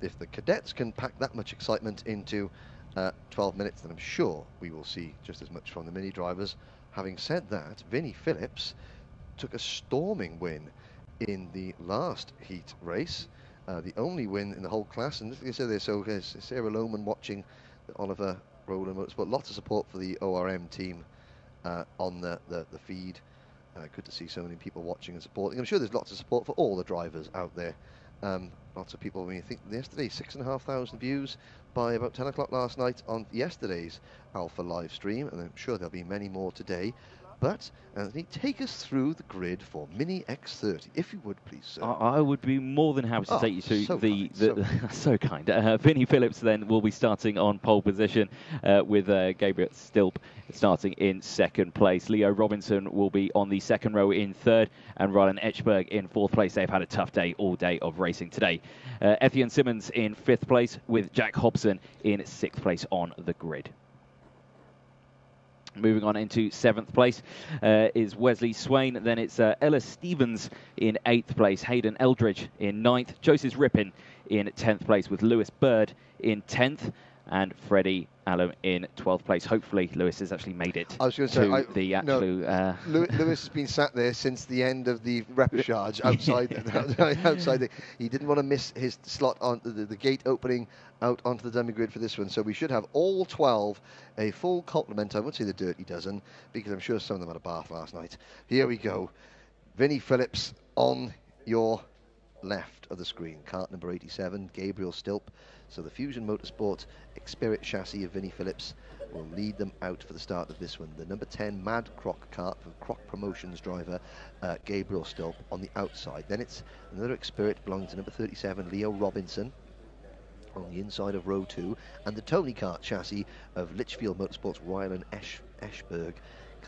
if the cadets can pack that much excitement into 12 minutes, then I'm sure we will see just as much from the Mini drivers. Having said that, Vinnie Phillips took a storming win in the last heat race, the only win in the whole class. And like I said there, so there's Sarah Lohman watching the Oliver Rowrah Motorsport. Lots of support for the ORM team on the feed. Good to see so many people watching and supporting. I'm sure there's lots of support for all the drivers out there. Lots of people. I mean, I think yesterday 6,500 views by about 10 o'clock last night on yesterday's Alpha live stream, and I'm sure there'll be many more today. But Anthony, take us through the grid for Mini X30, if you would, please, sir. I would be more than happy to take you through so kind. Vinnie Phillips then will be starting on pole position with Gabriel Stilp starting in second place. Leo Robinson will be on the second row in third, and Rylan Etchberg in fourth place. They've had a tough day all day of racing today. Etienne Simmons in fifth place with Jack Hobson in sixth place on the grid. Moving on into seventh place is Wesley Swain. Then it's Ella Stevens in eighth place, Hayden Eldridge in ninth, Joseph Rippin in 10th place with Lewis Bird in 10th, and Freddie Allen in 12th place. Hopefully Lewis has actually made it to the actual... No, Lewis has been sat there since the end of the repechage outside. He didn't want to miss his slot on the gate opening out onto the dummy grid for this one. So we should have all 12 a full complement. I won't say the dirty dozen, because I'm sure some of them had a bath last night. Here we go. Vinnie Phillips on your left of the screen. Kart number 87, Gabriel Stilp. So the Fusion Motorsport Xspirit chassis of Vinnie Phillips will lead them out for the start of this one. The number 10 Mad Croc kart from Croc Promotions driver Gabriel Stilp on the outside. Then it's another Xspirit belonging to number 37 Leo Robinson on the inside of row 2, and the Tony Kart chassis of Litchfield Motorsports Rylan Etchberg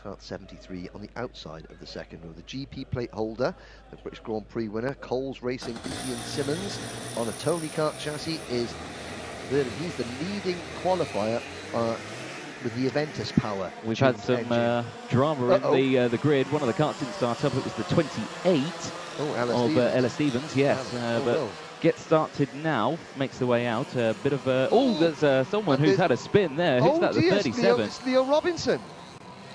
Kart 73 on the outside of the second row. The GP plate holder, the British Grand Prix winner, Coles Racing Etienne Simmons on a Tony Kart chassis is he's the leading qualifier with the Aventus power. We've had some drama in the grid. One of the karts didn't start up. It was the 28 of Ella Stevens. Yes, but gets started now, makes the way out. A bit of there's someone who's had a spin there. Who's that? The 37. It's Leo Robinson.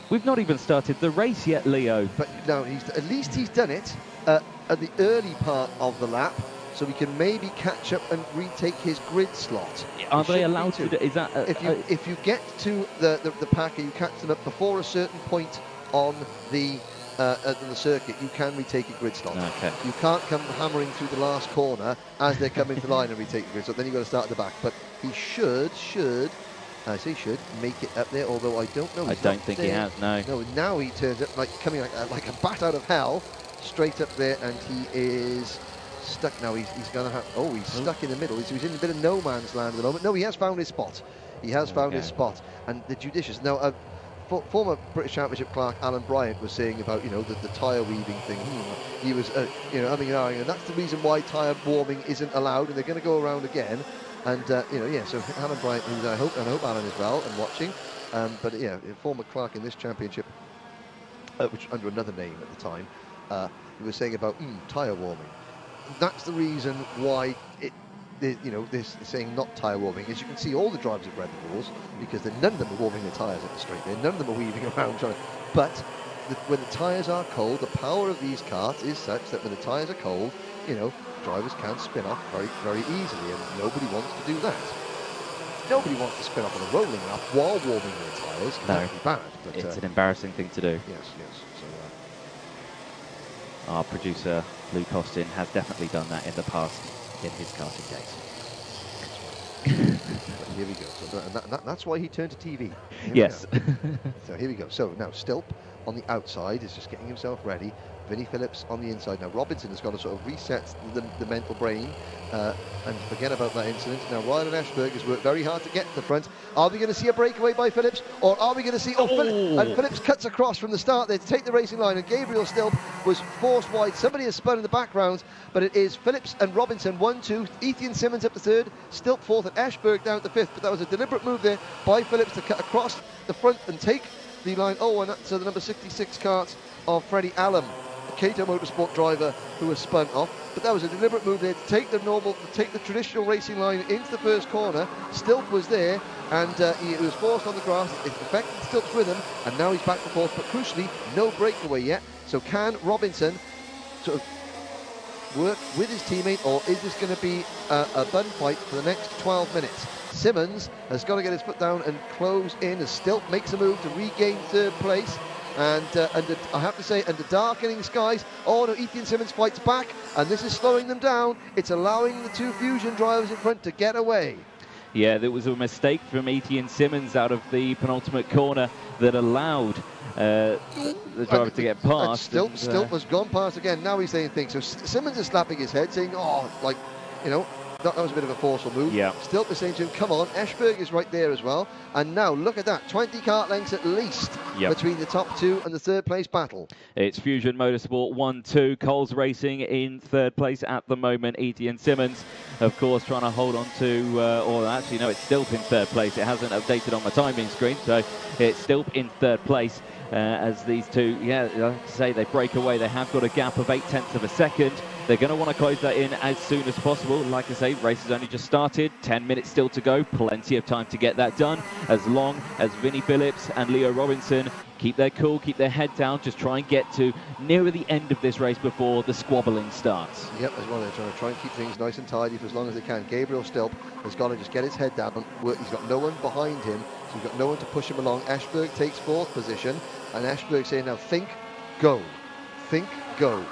We've not even started the race yet, Leo. But no, at least he's done it at the early part of the lap, so we can maybe catch up and retake his grid slot. Are they allowed to do, is that if you get to the pack and you catch them up before a certain point on the circuit, you can retake a grid slot. Okay. You can't come hammering through the last corner as they're coming to the line and retake the grid slot. Then you've got to start at the back. But he should make it up there, although I don't know. I don't think he has, no. No, now he turns up coming like a bat out of hell, straight up there, and he is stuck now. He's going to have, he's stuck in the middle. He's in a bit of no man's land at the moment. No, he has found his spot. He has found his spot. And the judicious, now, former British Championship clerk Alan Bryant was saying about, the tyre weaving thing. He was, umming and ahhing, and that's the reason why tyre warming isn't allowed, and they're going to go around again. And, so Alan Bryant, who I hope Alan is well and watching, but yeah, former clerk in this championship, which under another name at the time, he was saying about tyre warming. That's the reason why this saying not tyre warming, as you can see all the drivers have read the rules, because none of them are warming their tyres at the straight there, none of them are weaving around trying to, but when the tyres are cold, the power of these karts is such that when the tyres are cold, drivers can spin off very, very easily, and nobody wants to do that. Nobody wants to spin off on a rolling lap while warming their tyres. That would be bad. But, it's an embarrassing thing to do. Yes. So, our producer, Luke Austin, has definitely done that in the past in his karting days. Here we go. So that's why he turned to TV. Yes. So here we go. So now Stilp on the outside is just getting himself ready. Vinnie Phillips on the inside. Now Robinson has got to sort of reset the mental brain and forget about that incident. Now Rylan Etchberg has worked very hard to get to the front. Are we going to see a breakaway by Phillips, or are we going to see... And Phillips cuts across from the start there to take the racing line, and Gabriel Stilp was forced wide. Somebody has spun in the background, but it is Phillips and Robinson 1-2. Etienne Simmons up to third, Stilp fourth, and Etchberg down to fifth. But that was a deliberate move there by Phillips to cut across the front and take the line. And that's the number 66 kart of Freddie Allen, Cato Motorsport driver, who was spun off. but that was a deliberate move there to take the traditional racing line into the first corner. Stilp was there, and he was forced on the grass. It affected Stilp's rhythm, and now he's back and forth, but crucially, no breakaway yet. So can Robinson sort of work with his teammate, or is this going to be a bun fight for the next 12 minutes? Simmons has got to get his foot down and close in as Stilp makes a move to regain third place. And I have to say, under darkening skies, oh no, Etienne Simmons fights back, and this is slowing them down. It's allowing the two Fusion drivers in front to get away. Yeah, there was a mistake from Etienne Simmons out of the penultimate corner that allowed the driver to get past. Stilp has gone past again. Now he's saying things. So Simmons is slapping his head, saying, oh, like, you know, that was a bit of a forceful move. Yeah. Stilp is saying to him, come on. Eschberg is right there as well. And now, look at that, 20 kart lengths at least between the top two and the third place battle. It's Fusion Motorsport 1-2. Coles Racing in third place at the moment. Etienne Simmons, of course, trying to hold on to, or actually, no, it's Stilp in third place. It hasn't updated on my timing screen, so it's Stilp in third place. As these two, like I say, they break away. They have got a gap of 0.8 of a second. They're going to want to close that in as soon as possible. Like I say, race has only just started. 10 minutes still to go. Plenty of time to get that done. As long as Vinnie Phillips and Leo Robinson keep their cool, keep their head down, just try and get to nearer the end of this race before the squabbling starts. Yep, as well, they're trying to keep things nice and tidy for as long as they can. Gabriel Stilp has got to just get his head down. He's got no one behind him, so he's got no one to push him along. Eschberg takes fourth position, and Eschberg saying, now think, go. Think, go.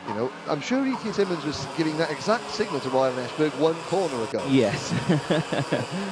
You know, I'm sure Etienne Simmons was giving that exact signal to Ryan Eschberg 1 corner ago. Yes.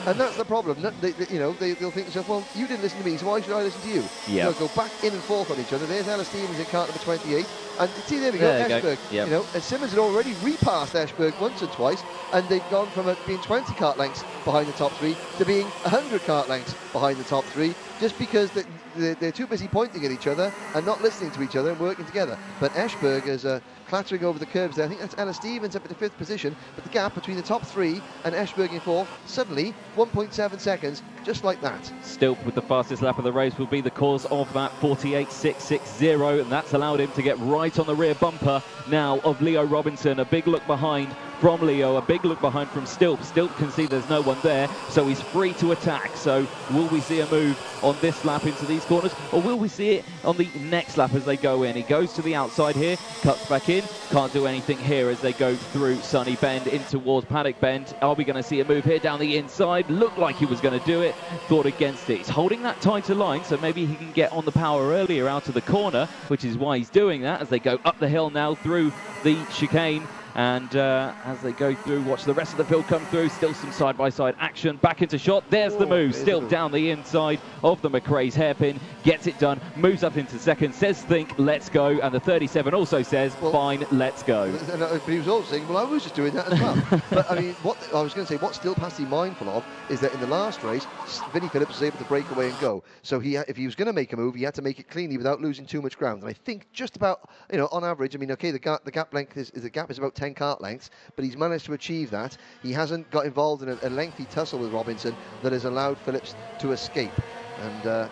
And that's the problem. They'll think to themselves, well, you didn't listen to me, so why should I listen to you? Yeah. They'll go back in and forth on each other. There's Ella Stevens in kart number 28. And see, there we go, Eschberg. Yep. You know, and Simmons had already repassed Eschberg once or twice, and they've gone from being 20 kart lengths behind the top three to being 100 kart lengths behind the top three, just because they're too busy pointing at each other and not listening to each other and working together. But Eschberg is clattering over the curbs there. I think that's Ella Stevens up at the 5th position, but the gap between the top three and Eschberg in 4th, suddenly 1.7 seconds, just like that. Stilp with the fastest lap of the race will be the cause of that 48.660, and that's allowed him to get right on the rear bumper now of Leo Robinson. A big look behind from Leo, a big look behind from Stilp. Stilp can see there's no one there, so he's free to attack. So will we see a move on this lap into these corners, or will we see it on the next lap as they go in? He goes to the outside here, cuts back in, can't do anything here as they go through Sunny Bend in towards Paddock Bend. Are we going to see a move here down the inside? Looked like he was going to do it, thought against it. He's holding that tighter line, so maybe he can get on the power earlier out of the corner, which is why he's doing that as they go up the hill now through the chicane. And as they go through, watch the rest of the field come through. Still some side-by-side action. Back into shot. There's the move. Still down the inside of the McRae's hairpin. Gets it done. Moves up into second. Says, think, let's go. And the 37 also says, fine, let's go. But he was also saying, well, I was just doing that as well. But, I mean, what I was going to say, what Stilp has to be mindful of is that in the last race, Vinnie Phillips was able to break away and go. So if he was going to make a move, he had to make it cleanly without losing too much ground. And I think just about, you know, on average, I mean, okay, the gap length is about 10 kart lengths, but he's managed to achieve that. He hasn't got involved in a lengthy tussle with Robinson that has allowed Phillips to escape. And of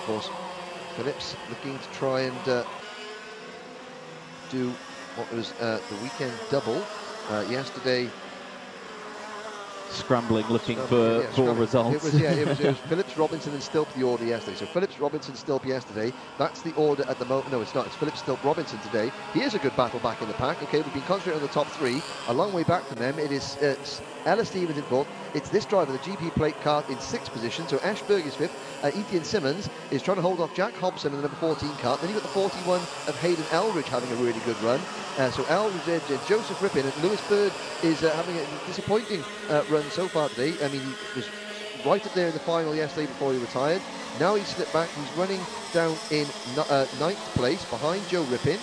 course, Phillips looking to try and do what was the weekend double yesterday. Scrambling, looking for results. It was Phillips, Robinson and Stilp the order yesterday. So Phillips, Robinson, Stilp yesterday. That's the order at the moment. No, it's not. It's Phillips, Stilp, Robinson today. Here's a good battle back in the pack. Okay, we've been concentrating on the top three. A long way back from them. It is Ella Stevens in 4th. It's this driver, the GP plate kart, in 6th position. So Eschberg is 5th. Etienne Simmons is trying to hold off Jack Hobson in the number 14 kart. Then you've got the 41 of Hayden Elridge having a really good run. So Elridge, Joseph Rippin, and Lewis Bird is having a disappointing run so far today. I mean, he was right up there in the final yesterday before he retired. Now he's slipped back. He's running down in 9th place behind Joe Rippin.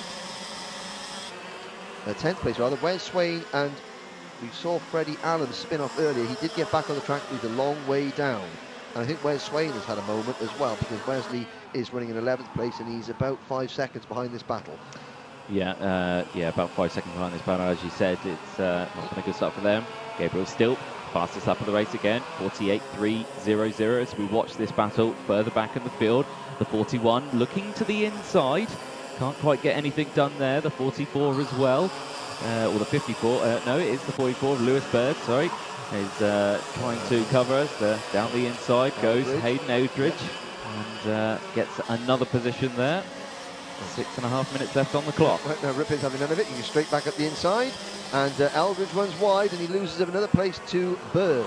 10th place rather. Wes Swain, and we saw Freddie Allen spin off earlier. He did get back on the track, but he's a long way down. And I think Wes Swain has had a moment as well, because Wesley is running in 11th place and he's about 5 seconds behind this battle. Yeah, about 5 seconds behind this battle. As you said, it's not been a good start for them. Gabriel Stilp, fastest lap of the race again, 48.300 as we watch this battle further back in the field. The 41 looking to the inside, can't quite get anything done there. The 44 as well. or the 54. No, it is the 44 of Lewis Bird, sorry. Is trying to cover us. Down the inside goes Hayden Eldridge and gets another position there. 6.5 minutes left on the clock. Right now, Rippin's having none of it. He goes straight back up the inside, and Eldridge runs wide, and he loses another place to Bird.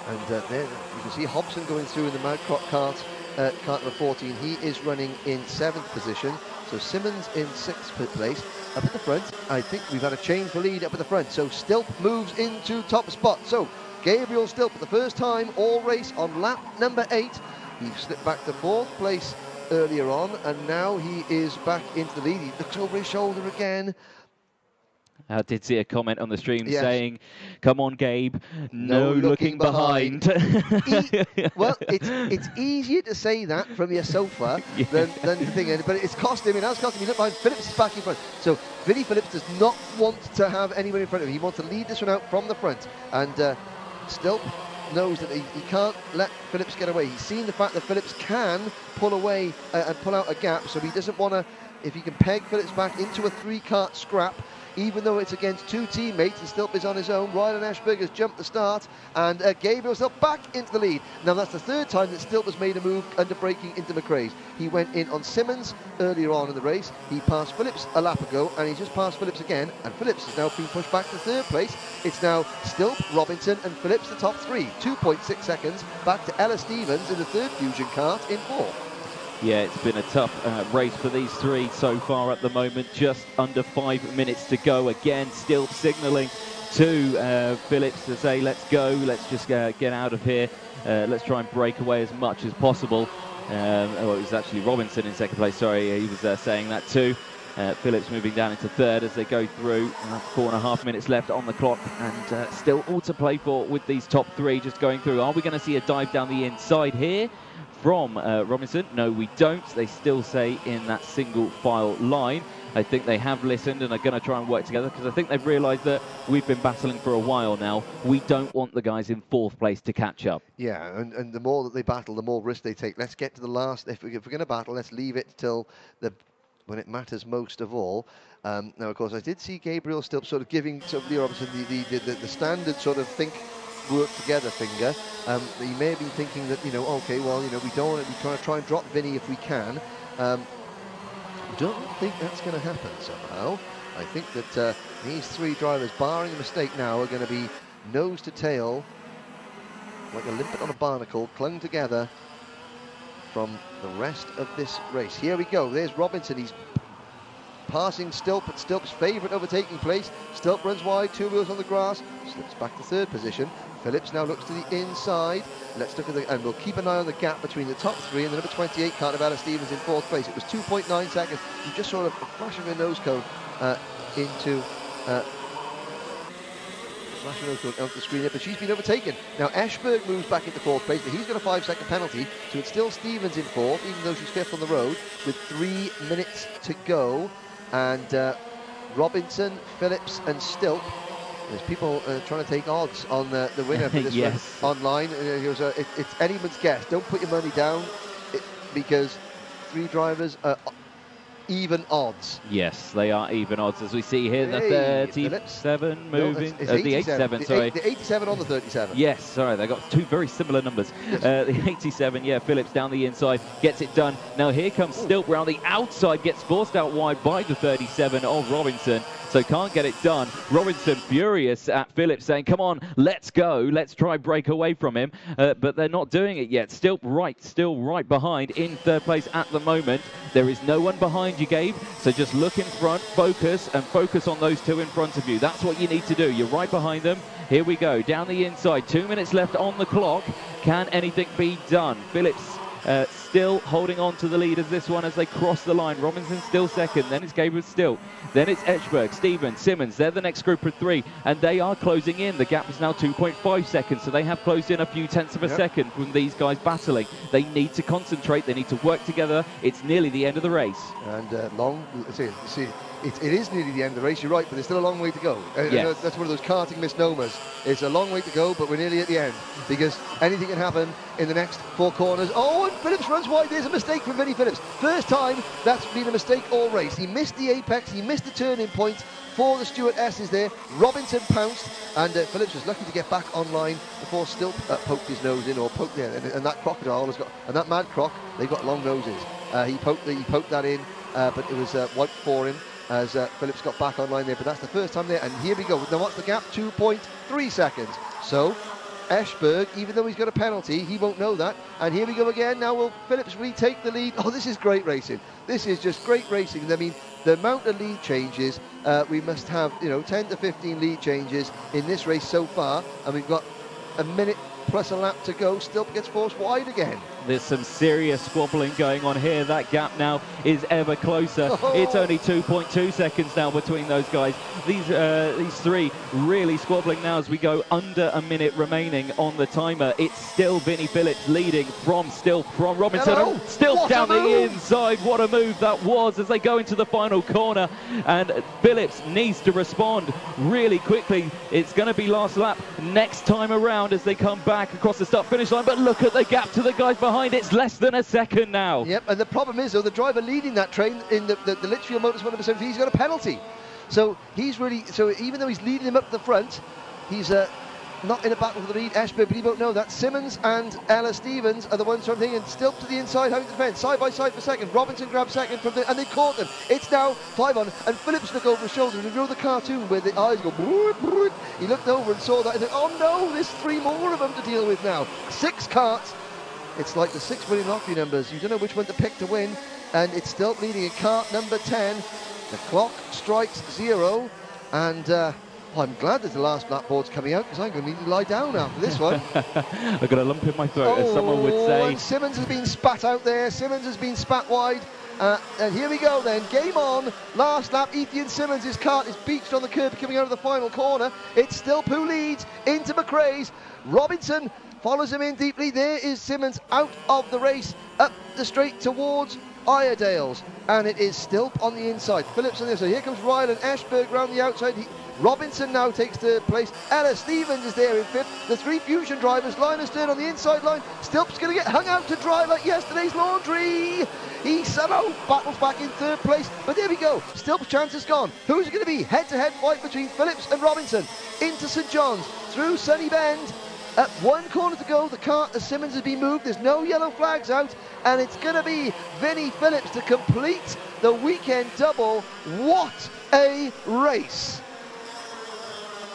And there you can see Hobson going through in the Mad Kart number 14. He is running in 7th position. So Simmons in 6th place. Up at the front, I think we've had a change for lead up at the front. So Stilp moves into top spot. So Gabriel Stilp, for the first time all race on lap number 8. He slipped back to 4th place earlier on, and now he is back into the lead. He looks over his shoulder again. I did see a comment on the stream saying, "Come on, Gabe, no looking behind." Well, it's easier to say that from your sofa than to think, but it's cost him. It has cost him. He looked behind. Phillips is back in front. So Vinnie Phillips does not want to have anyone in front of him. He wants to lead this one out from the front, and Stilp knows that he can't let Phillips get away. He's seen the fact that Phillips can pull away and pull out a gap, so he doesn't want to. If he can peg Phillips back into a 3-kart scrap, even though it's against 2 teammates, and Stilp is on his own. Ryan Ashberg has jumped the start, and Gabriel Stilp back into the lead. Now that's the 3rd time that Stilp has made a move under braking into McRae's. He went in on Simmons earlier on in the race. He passed Phillips a lap ago, and he's just passed Phillips again, and Phillips has now been pushed back to 3rd place. It's now Stilp, Robinson and Phillips, the top 3. 2.6 seconds back to Ella Stevens in the 3rd Fusion kart in 4th. Yeah, it's been a tough race for these 3 so far at the moment. Just under 5 minutes to go. Again, still signalling to Phillips to say, let's go, let's just get out of here. Let's try and break away as much as possible. Oh, it was actually Robinson in 2nd place, sorry, he was saying that too. Phillips moving down into 3rd as they go through. 4.5 minutes left on the clock, and still all to play for with these top 3 just going through. Are we going to see a dive down the inside here from Robinson? No, we don't. They still say in that single file line. I think they have listened and are going to try and work together, because I think they've realised that we've been battling for a while now. We don't want the guys in 4th place to catch up. Yeah, and the more that they battle, the more risk they take. Let's get to the last. If we're going to battle, let's leave it till when it matters most of all. Now, of course, I did see Gabriel still sort of giving Leo Robinson the standard sort of work together finger. He may have been thinking that, okay, well, we don't want to be trying to drop Vinny if we can. Don't think that's going to happen somehow. I think that these 3 drivers, barring a mistake now, are going to be nose to tail, like a limpet on a barnacle, clung together from the rest of this race. Here we go. There's Robinson. He's passing Stilp at Stilp's favourite overtaking place. Stilp runs wide, 2 wheels on the grass, slips back to 3rd position. Phillips now looks to the inside. Let's look at and we'll keep an eye on the gap between the top 3 and the number 28 car of Ella Stevens in 4th place. It was 2.9 seconds. You just saw a flash of a nose cone onto the screen there, but she's been overtaken. Now Ashberg moves back into 4th place, but he's got a 5-second penalty, so it's still Stevens in 4th, even though she's 5th on the road, with 3 minutes to go. And Robinson, Phillips and Stilp. There's people trying to take odds on the winner for this one online. It's anyone's guess. Don't put your money down, because 3 drivers are even odds. Yes, they are even odds, as we see here. The 37 moving. No, the 87, sorry. The 87 on the 37. Yes, sorry, they got 2 very similar numbers. Yes. The 87, yeah, Phillips down the inside, gets it done. Now here comes Stilp round the outside, gets forced out wide by the 37 of Robinson. So can't get it done. Robinson furious at Phillips, saying, come on, let's go. Let's try break away from him. But they're not doing it yet. Still right behind in 3rd place at the moment. There is no one behind you, Gabe. So just look in front, focus on those 2 in front of you. That's what you need to do. You're right behind them. Here we go. Down the inside. 2 minutes left on the clock. Can anything be done? Phillips still holding on to the lead as this one as they cross the line. Robinson still 2nd, then it's Gabriel Stilp, then it's Etchberg, Stevens, Simmons. They're the next group of 3, and they are closing in. The gap is now 2.5 seconds, so they have closed in a few tenths of a second from these guys battling. They need to concentrate, they need to work together. It's nearly the end of the race. And see, it is nearly the end of the race, you're right, but there's still a long way to go. Yes. That's one of those karting misnomers. It's a long way to go, but we're nearly at the end, because anything can happen in the next 4 corners. Oh, and Phillips runs wide. There's a mistake from Vinnie Phillips. First time that's been a mistake all race. He missed the apex, he missed the turning point for the Stewart S's there. Robinson pounced, and Phillips was lucky to get back online before Stilp poked his nose in, or poked there, and that crocodile has got, and that mad croc, they've got long noses. He poked that in, but it was white for him as Phillips got back online there, but that's the first time there, and here we go. Now what's the gap? 2.3 seconds. So Eschberg, even though he's got a penalty, he won't know that, and here we go again. Now will Phillips retake the lead? Oh, this is great racing. This is just great racing. I mean, the amount of lead changes, we must have, 10 to 15 lead changes in this race so far, and we've got a minute plus a lap to go. Stilp gets forced wide again. There's some serious squabbling going on here. That gap now is ever closer. Oh. It's only 2.2 seconds now between those guys. These three really squabbling now as we go under a minute remaining on the timer. It's still Vinnie Phillips leading from Robinson. Hello. Still down the inside. What a move that was as they go into the final corner. And Phillips needs to respond really quickly. It's going to be last lap next time around as they come back across the start-finish line. But look at the gap to the guys behind. It's less than a second now. Yep, and the problem is, though, the driver leading that train in the Litchfield Motorsport number 17, he's got a penalty. So he's really, even though he's leading him up the front, he's not in a battle for the lead. Eschberg, but he won't know that. Simmons and Ella Stevens are the ones from thing, and still to the inside, having to defend side by side for second. Robinson grabs second from and they caught them. It's now 5 on, and Phillips looked over his shoulder, and he drew the cartoon where the eyes go. He looked over and saw that, and said, "Oh no, there's 3 more of them to deal with now." 6 karts. It's like the 6 winning lottery numbers. You don't know which one to pick to win, and it's still leading in kart number 10. The clock strikes 0, and I'm glad that the last lap board's coming out, because I'm going to need to lie down after this one. I've got a lump in my throat, as someone would say. And Simmons has been spat out there. Simmons has been spat wide. And here we go then, game on, last lap. Ethan Simmons' kart is beached on the curb coming out of the final corner. It's still who leads into McRae's. Robinson follows him in deeply. There is Simmons out of the race, up the straight towards Iredale's, and it is still on the inside. Phillips on the inside. Here comes Rylan Eschberg round the outside. Robinson now takes third place. Ella Stevens is there in 5th. The 3 Fusion drivers, Linus Stern on the inside line. Stilp's going to get hung out to dry like yesterday's laundry. He somehow battles back in 3rd place, but there we go. Stilp's chance is gone. Who's it going to be? Head-to-head fight between Phillips and Robinson. Into St John's, through Sunny Bend. At 1 corner to go, the kart of Simmons has been moved. There's no yellow flags out, and it's going to be Vinnie Phillips to complete the weekend double. What a race!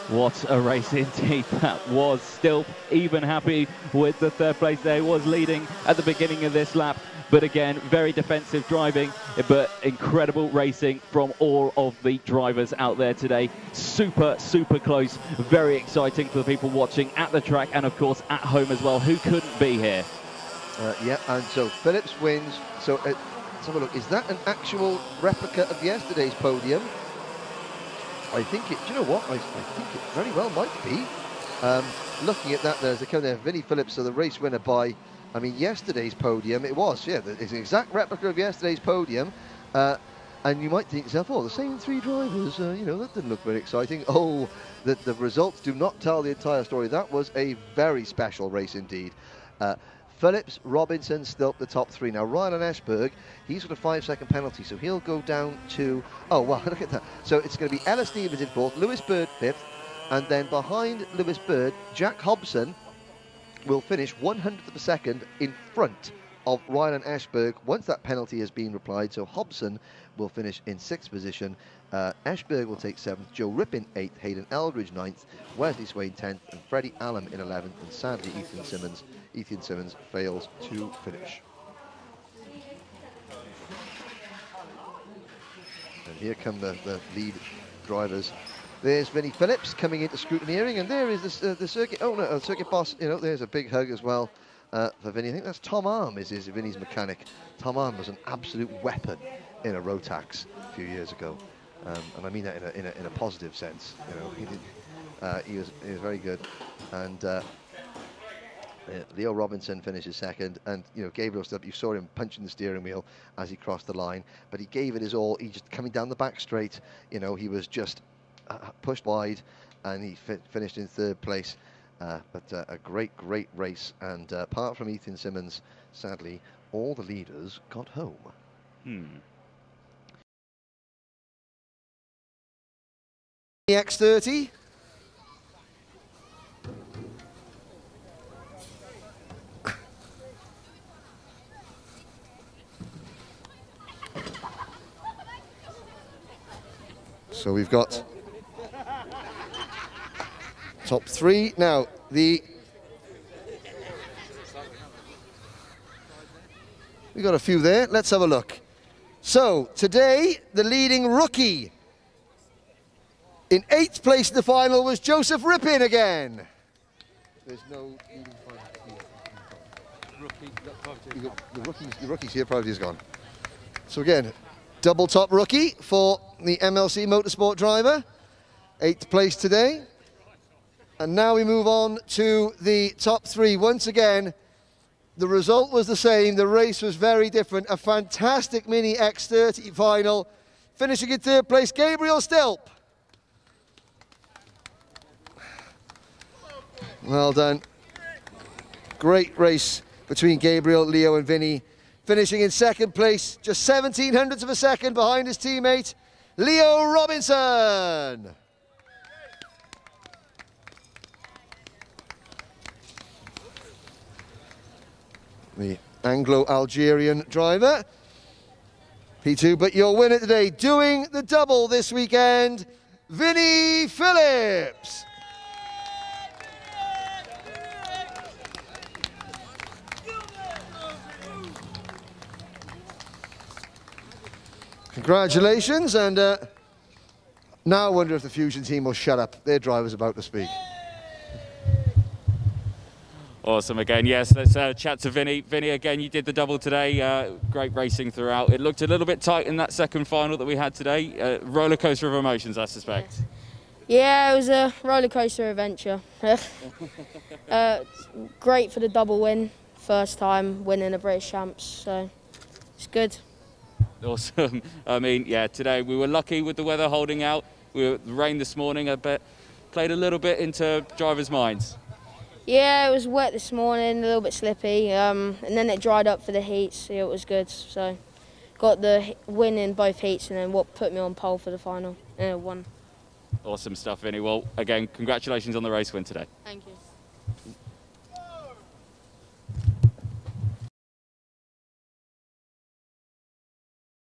What a race indeed that was. Still even happy with the 3rd place there. He was leading at the beginning of this lap, but again, very defensive driving, but incredible racing from all of the drivers out there today. Super, super close. Very exciting for the people watching at the track and, of course, at home as well. Who couldn't be here? Yeah, and so Phillips wins. So let's have a look. Is that an actual replica of yesterday's podium? I think it, do you know what? I think it very well might be. Looking at that, there's a kind of Vinnie Phillips, so the race winner by, I mean, yesterday's podium. It was, yeah, it's an exact replica of yesterday's podium. And you might think to yourself, oh, the same 3 drivers, that didn't look very exciting. Oh, the results do not tell the entire story. That was a very special race indeed. Phillips, Robinson, Stilp, the top 3. Now, Ryan Eschberg, he's got a 5-second penalty, so he'll go down to, oh, well, look at that. So it's going to be Ella Stevens in 4th, Lewis Bird 5th, and then behind Lewis Bird, Jack Hobson will finish 100th of a second in front of Ryan Eschberg once that penalty has been replied. So Hobson will finish in 6th position. Eschberg will take 7th, Joe Rippin 8th, Hayden Eldridge 9th, Wesley Swain 10th, and Freddie Allen in 11th. And sadly, Ethan Simmons fails to finish. And here come the lead drivers. There's Vinnie Phillips coming into scrutineering, and there is the circuit. Oh no, circuit boss. There's a big hug as well for Vinnie. I think that's Tom Arm is Vinnie's mechanic. Tom Arm was an absolute weapon in a Rotax a few years ago, and I mean that in a positive sense. He was very good, and Leo Robinson finishes second, and you know, Gabriel Stilp, you saw him punching the steering wheel as he crossed the line, but he gave it his all. He just coming down the back straight, you know, he was just pushed wide, and he finished in third place. But a great race, and apart from Ethan Simmons, sadly, all the leaders got home. Mini X30. So we've got top three. Now, we've got a few there. Let's have a look. So, today, the leading rookie in 8th place in the final was Joseph Rippin again. There's no leading the rookies here, probably is gone. So again, double top rookie for the MLC Motorsport driver. 8th place today. And now we move on to the top three. Once again, the result was the same. The race was very different. A fantastic Mini X30 final. Finishing in 3rd place, Gabriel Stilp. Well done. Great race between Gabriel, Leo and Vinny. Finishing in 2nd place, just 1700ths of a second behind his teammate, Leo Robinson. The Anglo-Algerian driver. P2, but your winner today, doing the double this weekend, Vinny Phillips. Congratulations, and now I wonder if the Fusion team will shut up. Their driver's about to speak. Awesome again, yes, let's chat to Vinny. Vinny, again, you did the double today, great racing throughout. It looked a little bit tight in that second final that we had today. Roller coaster of emotions, I suspect. Yeah, it was a roller coaster adventure. Great for the double win, first time winning a British Champs, so it's good. Awesome. I mean, yeah, today we were lucky with the weather holding out. The rain this morning, I bet, played a little bit into drivers' minds. Yeah, it was wet this morning, a little bit slippy, and then it dried up for the heats, so it was good. So got the win in both heats, and then what put me on pole for the final, and I won. Awesome stuff, Vinny. Well, again, congratulations on the race win today. Thank you.